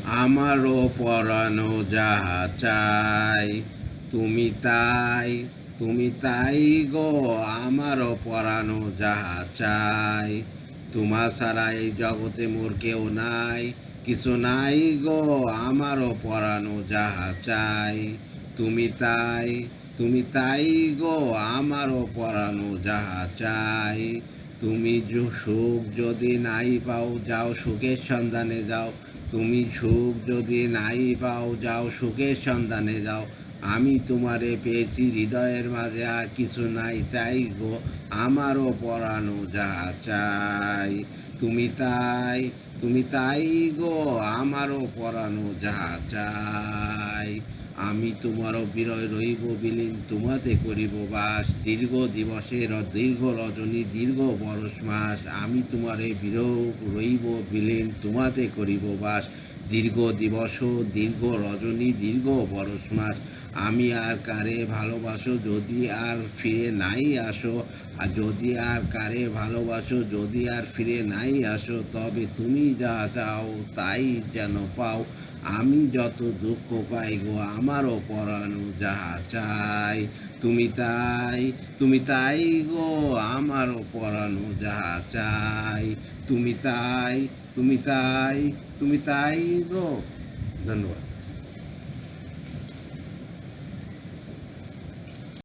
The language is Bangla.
আমারও পরানো যাহা চাই, তুমি তাই, তুমি তাই গো। আমারও পরানো যাহা চাই, তোমার ছাড়া এই জগতে মোর কেউ নাই, কিছু নাই গো। আমারও পরানো যাহা চাই, তুমি তাই, তুমি তাই গো। আমারও পরানো যাহা চাই, তুমি সুখ যদি নাই পাও, যাও সুখের সন্ধানে যাও। তুমি সুখ যদি নাই পাও, যাও সুখের সন্ধানে যাও। আমি তোমারে পেয়েছি হৃদয়ের মাঝে, আর কিছু নাই চাই গো। আমারও পরানো যাহা চাই, তুমি তাই, তুমি তাই গো। আমারও পরানো যাহা চাই, আমি তোমারও বিরয় রইব বিলীন, তোমাতে করিব বাস। দীর্ঘ দিবসের দীর্ঘ রজনী, দীর্ঘ বরষ মাস, আমি তোমারে বিরহ রইব বিলীন, তোমাতে করিব বাস। দীর্ঘ দিবস, দীর্ঘ রজনী, দীর্ঘ বরষ মাস, আমি আর কারে ভালোবাসো যদি আর ফিরে নাই আসো। আর যদি আর কারে ভালোবাসো যদি আর ফিরে নাই আসো, তবে তুমি যা চাও তাই যেন পাও। আমি যত দুঃখ পাই গো, আমারও পরানো যাহা চাই, তুমি তাই, তুমি তাই গো। আমারও পরানো যাহা চাই, তুমি তাই, তুমি তাই, তুমি তাই গো। ধন্যবাদ।